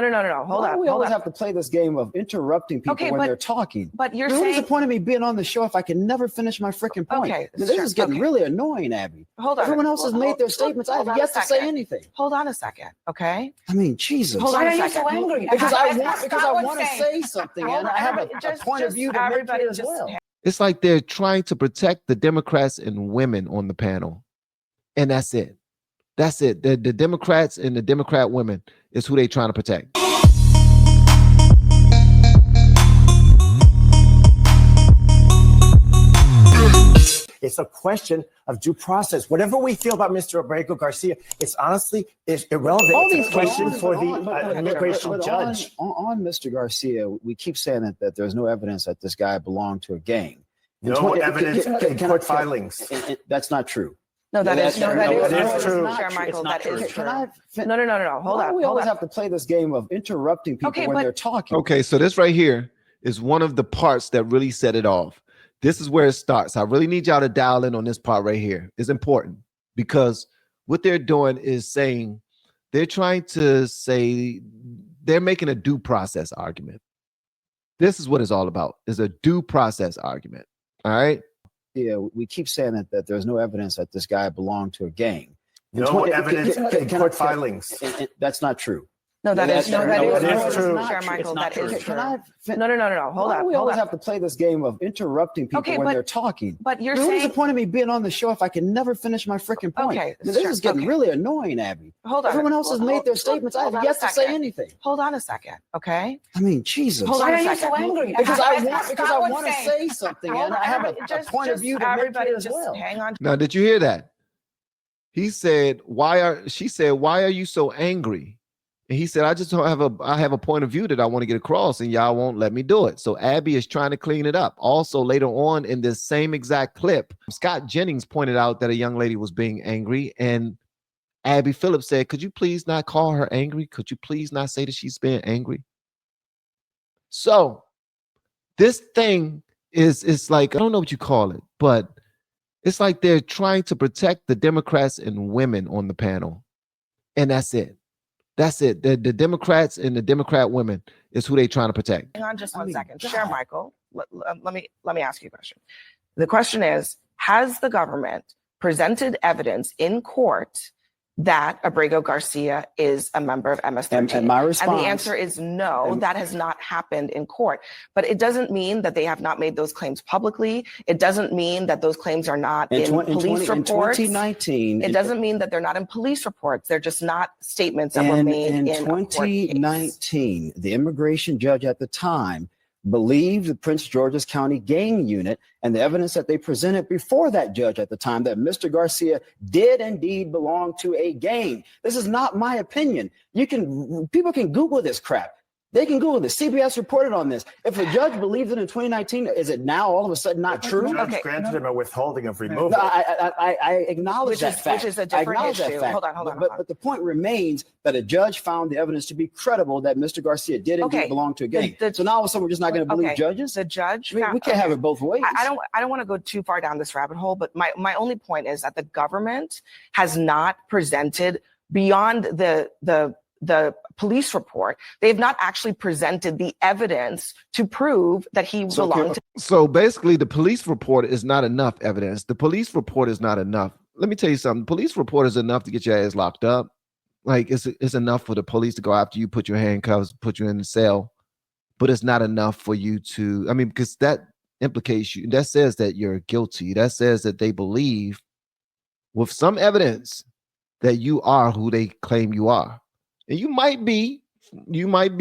No. Hold on. We always have to play this game of interrupting people when they're talking. But you're saying... What is the point of me being on the show if I can never finish my freaking point? Okay. This is getting really annoying, Abby. Hold on. Everyone else has made their statements. I have yet to say anything. Hold on a second, okay? I mean, Jesus. Hold on a second. Why are you so angry? Because I want to say something, and I have a point of view to make it as well. It's like they're trying to protect the Democrats and women on the panel. And that's it. That's it. The Democrats and the Democrat women is who they're trying to protect. It's a question of due process. Whatever we feel about Mr. Abrego Garcia, it's honestly irrelevant. It's a question for the immigration judge. On Mr. Garcia, we keep saying that there's no evidence that this guy belonged to a gang. No evidence in court filings. That's not true. No, that is true. Chair Michael, that is true. No. Hold on. We always have to play this game of interrupting people when they're talking. Okay, so this right here is one of the parts that really set it off. This is where it starts. I really need y'all to dial in on this part right here. It's important because what they're doing is saying they're trying to say they're making a due process argument. This is what it's all about, is a due process argument. All right. Yeah, we keep saying that there's no evidence that this guy belonged to a gang. No evidence in court filings. That's not true. No, that is true. Chair Michael, that is true. No. Hold on. We always have to play this game of interrupting people when they're talking. But you're saying... What is the point of me being on the show if I can never finish my freaking point? Okay. This is getting really annoying, Abby. Hold on. Everyone else has made their statements. I have yet to say anything. Hold on a second, okay? I mean, Jesus. Hold on Why a are you second. so angry? Because I want to say something, and I have a point of view to make it as well. Hang on. Now, did you hear that? He said, she said, why are you so angry? And he said, I have a point of view that I want to get across, and y'all won't let me do it. So Abby is trying to clean it up. Also, later on in this same exact clip, Scott Jennings pointed out that a young lady was being angry, and Abby Phillips said, could you please not call her angry? Could you please not say that she's being angry? So this thing is like, I don't know what you call it, but it's like they're trying to protect the Democrats and women on the panel. And that's it. That's it. The Democrats and the Democrat women is who they're trying to protect. Hang on just one second. Chair Michael, let me ask you a question. The question is, has the government presented evidence in court that Abrego Garcia is a member of MS-13? And my response, and the answer is no, that has not happened in court. But it doesn't mean that they have not made those claims publicly. It doesn't mean that those claims are not in police reports. In 2019, it doesn't mean that they're not in police reports. They're just not statements that were made in 2019. The immigration judge at the time believed the Prince George's County gang unit and the evidence that they presented before that judge at the time that Mr. Garcia did indeed belong to a gang. This is not my opinion. People can Google this crap. They can Google this. CBS reported on this. If a judge believed it in 2019, is it now all of a sudden not true? The judge granted him a withholding of removal. No, I acknowledge that fact. Which is a different issue. Hold on. But the point remains that a judge found the evidence to be credible that Mr. Garcia did indeed belong to a gang. So now all of a sudden we're just not going to believe judges? The judge. I mean, we can't have it both ways. I don't want to go too far down this rabbit hole, but my only point is that the government has not presented beyond the police report. They have not actually presented the evidence to prove that he belonged to. So basically, the police report is not enough evidence. The police report is not enough. Let me tell you something. Police report is enough to get your ass locked up. Like it's enough for the police to go after you, put your handcuffs, put you in the cell. But it's not enough for you to, because that implicates you. That says that you're guilty. That says that they believe with some evidence that you are who they claim you are. And you might be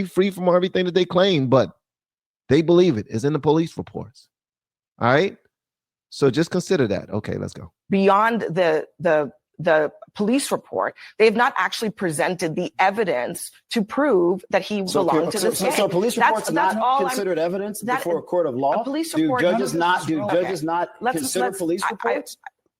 free from everything that they claim, but they believe it. It's in the police reports. All right. So just consider that. Okay, let's go. Beyond the police report, they have not actually presented the evidence to prove that he belonged to this gang. So police reports not considered evidence before a court of law? A police Do report, judges not consider police reports?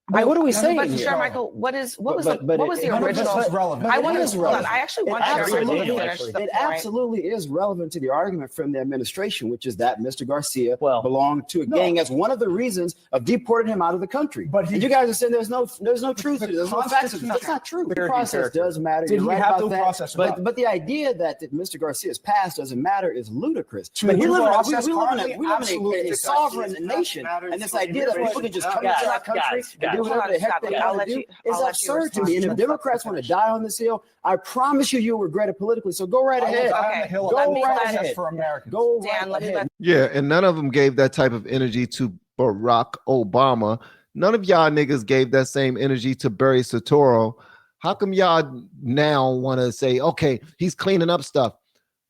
What are we saying But here? Chair Michael, what was But the it- original? That's relevant. I want It is to. Hold on. relevant. I actually It want Chair Michael absolutely to is. finish the It point. absolutely is relevant to the argument from the administration, which is that Mr. Garcia Well, belonged to a gang as one of the reasons of deporting him out of the country. But and you guys are saying there's no truth to it. There's no facts. That's not true. The process does matter. Did You're he right have about due that. process or But the idea that Mr. Garcia's past doesn't matter is ludicrous. To But the we due live process in currently, a absolutely sovereign does. nation, Matters and this for idea that people can just come Guys, into our country guys, and do guys. whatever the heck they I'll want let to do you- is I'll let you absurd to me. And if respond. Democrats want to die on this hill, I promise you'll regret it politically. So go right ahead. Okay. Go Let right me- ahead. For Americans. Go Dan, right let me ahead. Yeah, and none of them gave that type of energy to Barack Obama. None of y'all niggas gave that same energy to Barry Soetoro. How come y'all now want to say, okay, he's cleaning up stuff?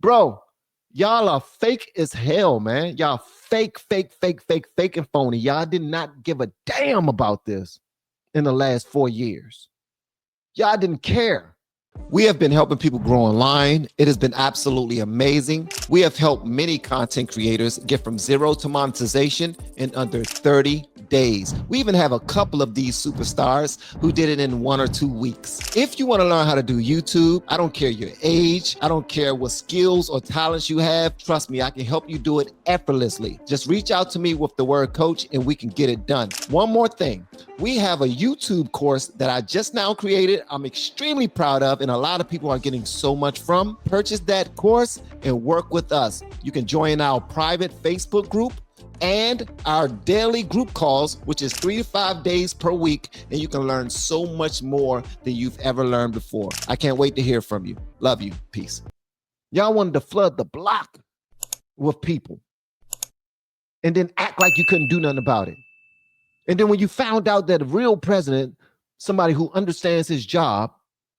Bro, y'all are fake as hell, man. Y'all fake and phony. Y'all did not give a damn about this in the last 4 years. Y'all didn't care. We have been helping people grow online. It has been absolutely amazing. We have helped many content creators get from zero to monetization in under 30 days. We even have a couple of these superstars who did it in 1 or 2 weeks. If you want to learn how to do YouTube, I don't care your age, I don't care what skills or talents you have. Trust me, I can help you do it effortlessly. Just reach out to me with the word coach and we can get it done. One more thing. We have a YouTube course that I just now created. I'm extremely proud of, and a lot of people are getting so much from. Purchase that course and work with us. You can join our private Facebook group and our daily group calls, which is 3 to 5 days per week, and you can learn so much more than you've ever learned before. I can't wait to hear from you. Love you. Peace. Y'all wanted to flood the block with people and then act like you couldn't do nothing about it. And then when you found out that a real president, somebody who understands his job,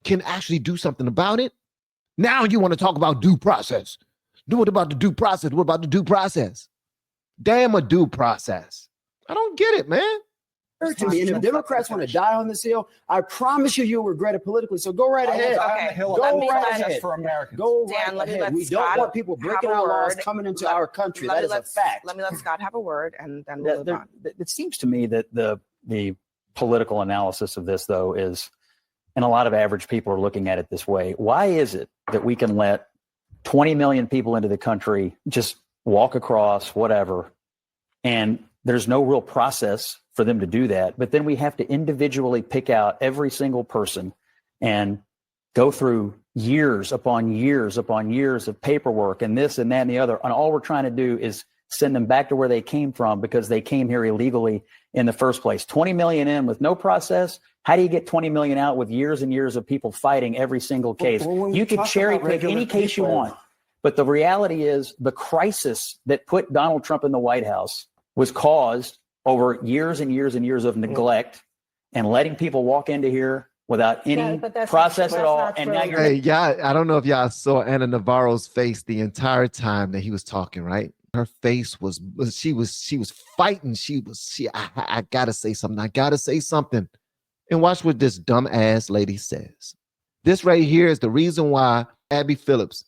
can actually do something about it, now you want to talk about due process. What about the due process? What about the due process? Damn a due process. I don't get it, man. To me. And if Democrats want to die on this hill, I promise you'll regret it politically. So go right ahead. Okay. Go right ahead. For Americans. Go Dan, right let me ahead. let We Scott don't want people breaking have a our laws word. coming into Let- our country. Let That me is a let- fact. Let me let Scott have a word, and then we'll move on. It seems to me that the political analysis of this, though, is, and a lot of average people are looking at it this way. Why is it that we can let 20 million people into the country just walk across, whatever, and there's no real process for them to do that, but then we have to individually pick out every single person and go through years upon years upon years of paperwork and this and that and the other, and all we're trying to do is send them back to where they came from because they came here illegally in the first place. 20 million in with no process. How do you get 20 million out with years and years of people fighting every single case? Well, when we You could talk cherry about pick any regular case you people- want. But the reality is the crisis that put Donald Trump in the White House was caused over years and years and years of neglect and letting people walk into here without any but that's process not- at all. that's And not now true. you're Hey, y'all, I don't know if y'all saw Anna Navarro's face the entire time that he was talking, right? Her face was, she was fighting. I gotta say something. I gotta say something. And watch what this dumb ass lady says. This right here is the reason why Abby Phillips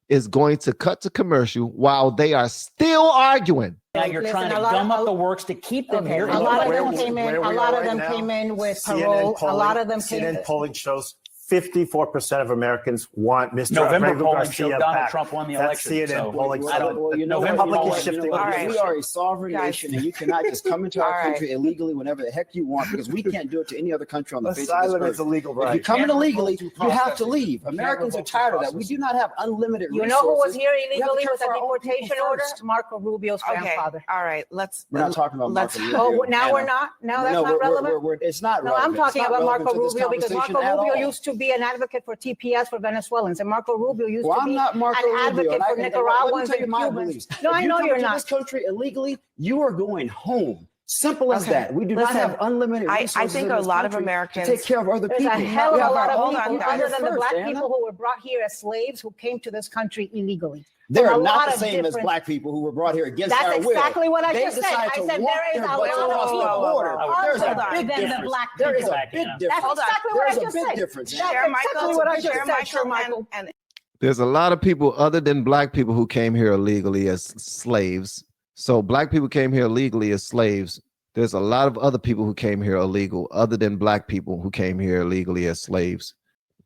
is going to cut to commercial while they are still arguing. Now you're Listen, trying to a lot gum of- up the works to keep them Okay, here. a And lot of where them we- came in. where A we lot are of them right came now, in with CNN parole. A lot polling- of them CNN came. polling shows 54% of Americans want Mr. November Abrego polling Garcia showed Donald back. Trump won the That's election. CNN So polling. I don't- Well, you know November what? Public polling is shifting. showed All right. We are a sovereign Guys. nation, and you cannot just come into our All right. country illegally whenever the heck you want, because we can't do it to any other country on the face of Asylum this is earth. a legal If you right. come in Can't illegally, revoke you due have process. to leave. You can't Americans are revoke due tired of that. process. We do not have unlimited You resources. know who was here We have to illegally care with a for our own people deportation order? first. Marco Rubio's Okay. grandfather. All right. Let's. We're not talking about Let's. Marco Rubio. Oh, now we're Anna. not. Now that's No, not relevant. it's not No, relevant. I'm talking It's not about relevant Marco to this Rubio because Marco conversation at Rubio all. used to be an advocate for TPS for Venezuelans, and Marco Rubio used Well, to I'm be not Marco an Rubio. advocate and for let me Nicaraguans tell you and my Cubans. beliefs. No, If I you know come you're into not. this country illegally, you are going home. Simple as Okay. that. We do Listen, not have unlimited I resources. think in a this lot of country Americans- to take care of other There's people. a hell of We a have lot our of own people, people other than the first, black Anna. people who were brought here as slaves who came to this country illegally. They're From a not lot the of same as different- black people who were brought here against That's our will. exactly what I They just said. decided I to said walk there is their a butts lot of across the people border. There's other a big than the difference. black There is people. a big That's difference. exactly what I There's a just big said. difference. That's Chair exactly Michael, what I just Chair said, Chair Michael, Michael. and There's a lot of people other than black people who came here illegally as slaves. So black people came here legally as slaves. There's a lot of other people who came here illegal, other than black people who came here illegally as slaves.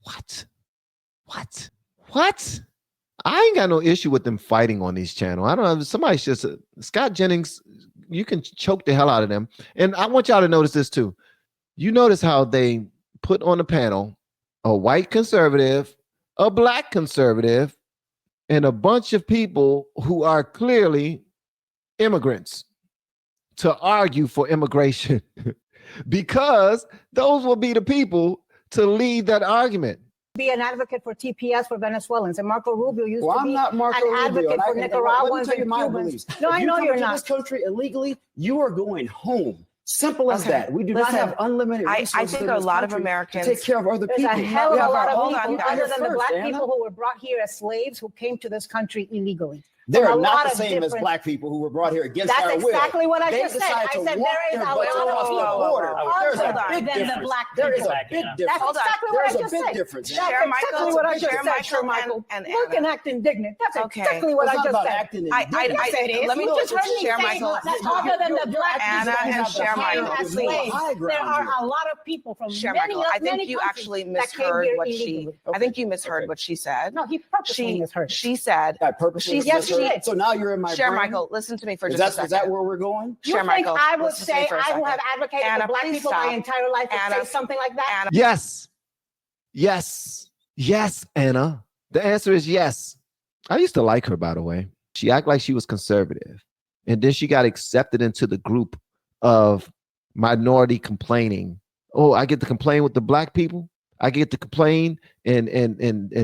What? I ain't got no issue with them fighting on these channels. I don't know. Somebody's just Scott Jennings. You can choke the hell out of them. And I want y'all to notice this too. You notice how they put on the panel a white conservative, a black conservative, and a bunch of people who are clearly immigrants to argue for immigration because those will be the people to lead that argument. Be an advocate for TPS for Venezuelans, and Marco Rubio used to I'm be not Marco an Rubio, advocate for Nicaraguans let me tell you and my Cubans. beliefs. No, If I you know come you're into not. this country illegally, you are going home. Simple as Okay. that. We do Listen, not have unlimited I resources think in a this lot of country Americans- to take care of other There's people. a hell of a lot of hold people, on, guys. other than the black First, people Anna. who were brought here as slaves who came to this country illegally. They're From a not lot the of same as different- black people who were brought here against That's our will. exactly what I They just said. decided I to said walk there is their a butts lot across of the people border. There's a other big than the difference. black There is people. a big That's difference. exactly what There's I a just big said. difference. That's Share exactly Michael, what I just share said, Michael Sir Michael. and Look and act indignant. That's Okay. exactly what It's I not just about said. acting I- indignant. Yes, it is. let me You just heard me share say Michael. that other than the black Anna people and who share came Michael. as There's no slaves, high ground there are here. a lot of people from Share many, Michael. I many think you countries actually that came misheard here what she. illegally. I think you misheard what she said. No, he purposely misheard. She said. I purposely Yes, she did. So now you're in my Share brain? Michael. Listen to me for Is just a second. that where we're going? You Share think Michael. I would Listen to me say for a I who second. have advocated Anna, for black please people stop. my entire life would Anna, say something like that? Anna, Yes, Anna. The answer is yes. I used to like her, by the way. She acted like she was conservative. And then she got accepted into the group of minority complaining. Oh, I get to complain with the black people. I get to complain and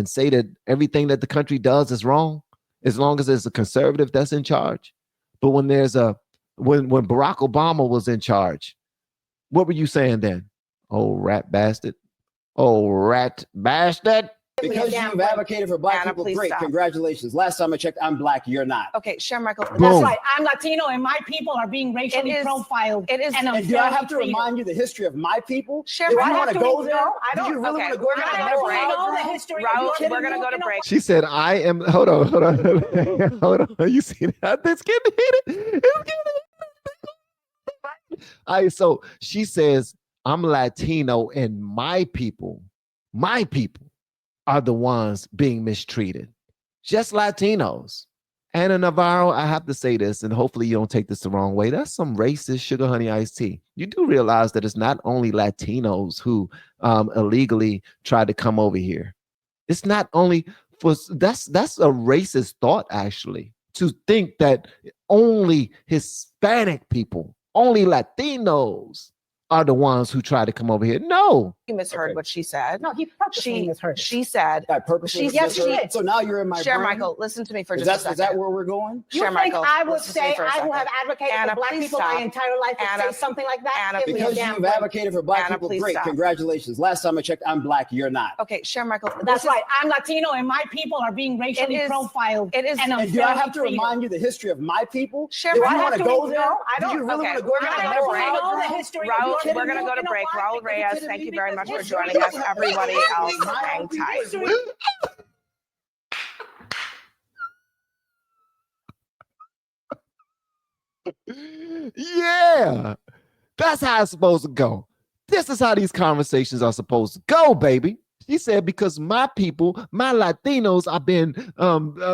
say that everything that the country does is wrong, as long as there's a conservative that's in charge. But when when Barack Obama was in charge, what were you saying then? Oh, rat bastard. Oh, rat bastard. Because you've advocated for black Anna, people, please great. stop. Congratulations. Last time I checked, I'm black. You're not. Okay, share Michael. Boom. That's right. I'm Latino and my people are being racially It is- profiled. it is- and And do I have to unfairly remind you the history of my people? Share Do you Michael. want to go there? No, I Do you don't. really Okay, want to go we're there? gonna I go don't break. know the history. Raul, Are you kidding we're gonna me? go to You know break. what? She said, I am, hold on. Hold on. You see that? It's getting heated. It's getting heated. All right, so she says, I'm Latino and my people are the ones being mistreated. Just Latinos. Anna Navarro, I have to say this, and hopefully you don't take this the wrong way. That's some racist sugar honey iced tea. You do realize that it's not only Latinos who illegally tried to come over here. It's not only for that's a racist thought, actually, to think that only Hispanic people, only Latinos are the ones who try to come over here. No. You misheard what she said. No, he purposely misheard. She said. I purposely Yes, misheard. she did. So now you're in my Share brain? Michael. Listen to me for Is just a second. that where we're going? You Share think Michael. I would Listen to me say for a I who second. have advocated Anna, for black please people stop. my entire life would Anna, say something like that? Anna, Give me a Because damn you've break. advocated for black Anna, people, please great. stop. Congratulations. Last time I checked, I'm black. You're not. Okay, share Michael. That's right. I'm Latino and my people are being racially profiled. It is. and And do I have to unfairly remind you the history of my people? Share Do Michael. you I want have to to go there? no, I Do you don't. really Okay, want to go we're there? gonna I go don't break. know the history. Raul, You're we're gonna kidding go to me? break. You know Raul what? Reyes, thank you very much for joining us. Everybody else, hang tight. Yeah, that's how it's supposed to go. This is how these conversations are supposed to go, baby. She said, because my people, my Latinos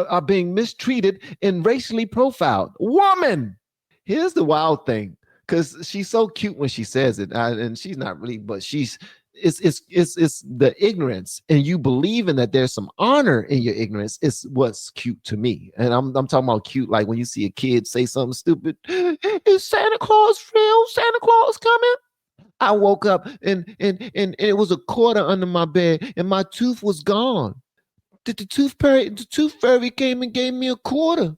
are being mistreated and racially profiled. Woman, here's the wild thing, because she's so cute when she says it, and she's not really, but it's the ignorance, and you believing that there's some honor in your ignorance is what's cute to me. And I'm talking about cute, like when you see a kid say something stupid. Is Santa Claus real? Santa Claus coming? I woke up and it was a quarter under my bed and my tooth was gone. The tooth fairy came and gave me a quarter.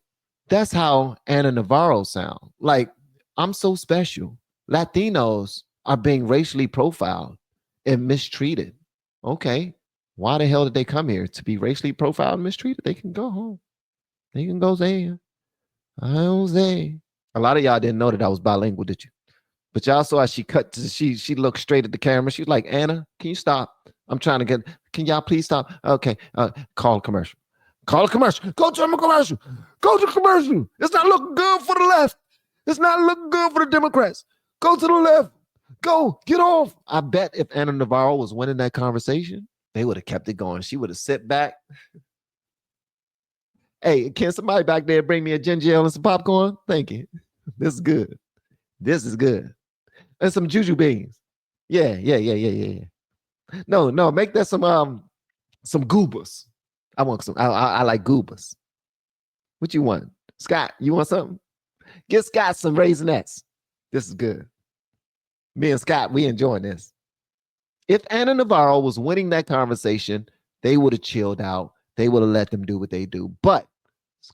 That's how Anna Navarro sound. Like, I'm so special. Latinos are being racially profiled and mistreated. Okay, why the hell did they come here? To be racially profiled and mistreated? They can go home. They can go there. I don't say. A lot of y'all didn't know that I was bilingual, did you? But y'all saw how she she looked straight at the camera. She was like, Anna, can you stop? I'm trying to can y'all please stop? Okay, call a commercial. Call a commercial. Go to a commercial. Go to commercial. It's not looking good for the left. It's not looking good for the Democrats. Go to the left. Go, get off. I bet if Anna Navarro was winning that conversation, they would have kept it going. She would have sit back. Hey, can somebody back there bring me a ginger ale and some popcorn? Thank you. This is good. This is good. And some juju beans. Yeah. No, make that some goobers. I want some. I like goobers. What you want? Scott, you want something? Get Scott some Raisinets. This is good. Me and Scott, we enjoying this. If Anna Navarro was winning that conversation, they would have chilled out. They would have let them do what they do. But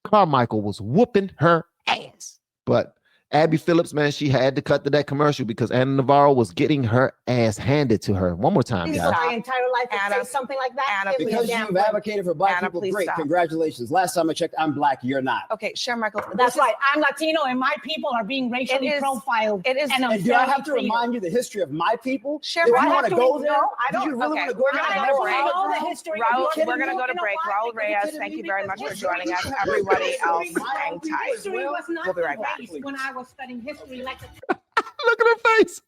Carmichael was whooping her ass. But Abby Phillips, man, she had to cut to that commercial because Anna Navarro was getting her ass handed to her. One more time, Please, guys. my entire life to Anna, say something like that. Anna, Give me a Because damn you've break. advocated for black Anna, people, please great. stop. Congratulations. Last time I checked, I'm black. You're not. Okay, Share Michael. That's right. I'm Latino, and my people are being racially It is- profiled. it is- and And do I have to unfairly remind you the history of my people? Share If my- you I want have to to go read- there? no, I Do you don't- really okay, want to go we're there? gonna and go to narrow break. out know the now? history. Raul, You're we're gonna go to you know break. what? Raul Reyes, thank you very much for joining us. Everybody else, hang tight. History was not We'll be right the back. race when I was studying history. Like Look at her face.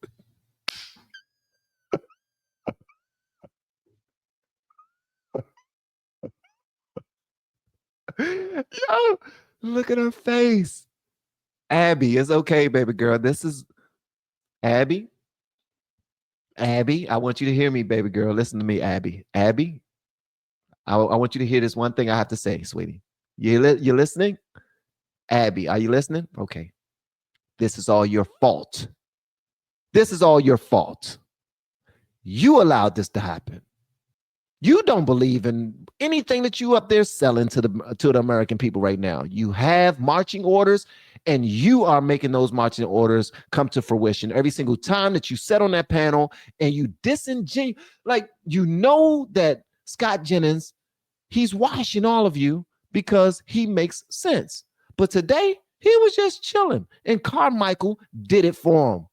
Yo, look at her face. Abby, it's okay, baby girl. This is Abby. Abby, I want you to hear me, baby girl. Listen to me, Abby. Abby, I want you to hear this one thing I have to say, sweetie. You listening? Abby, are you listening? Okay. This is all your fault. This is all your fault. You allowed this to happen. You don't believe in anything that you up there selling to the American people right now. You have marching orders, and you are making those marching orders come to fruition every single time that you sit on that panel and you disingenuous. Like, you know that Scott Jennings, he's washing all of you because he makes sense. But today, he was just chilling, and Carmichael did it for him.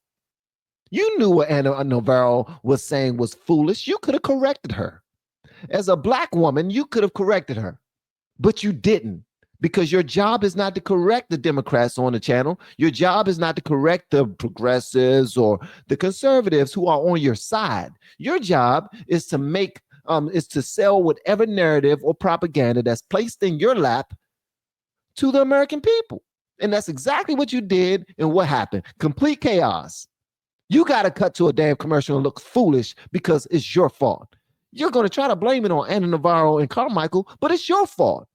You knew what Anna Navarro was saying was foolish. You could have corrected her. As a black woman, you could have corrected her, but you didn't, because your job is not to correct the Democrats on the channel. Your job is not to correct the progressives or the conservatives who are on your side. Your job is to sell whatever narrative or propaganda that's placed in your lap to the American people. And that's exactly what you did. And what happened? Complete chaos. You got to cut to a damn commercial and look foolish because it's your fault. You're going to try to blame it on Anna Navarro and Carmichael, but it's your fault.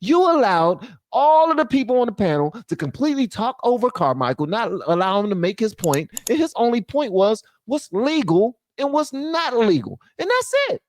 You allowed all of the people on the panel to completely talk over Carmichael, not allow him to make his point. And his only point was what's legal and what's not illegal. And that's it.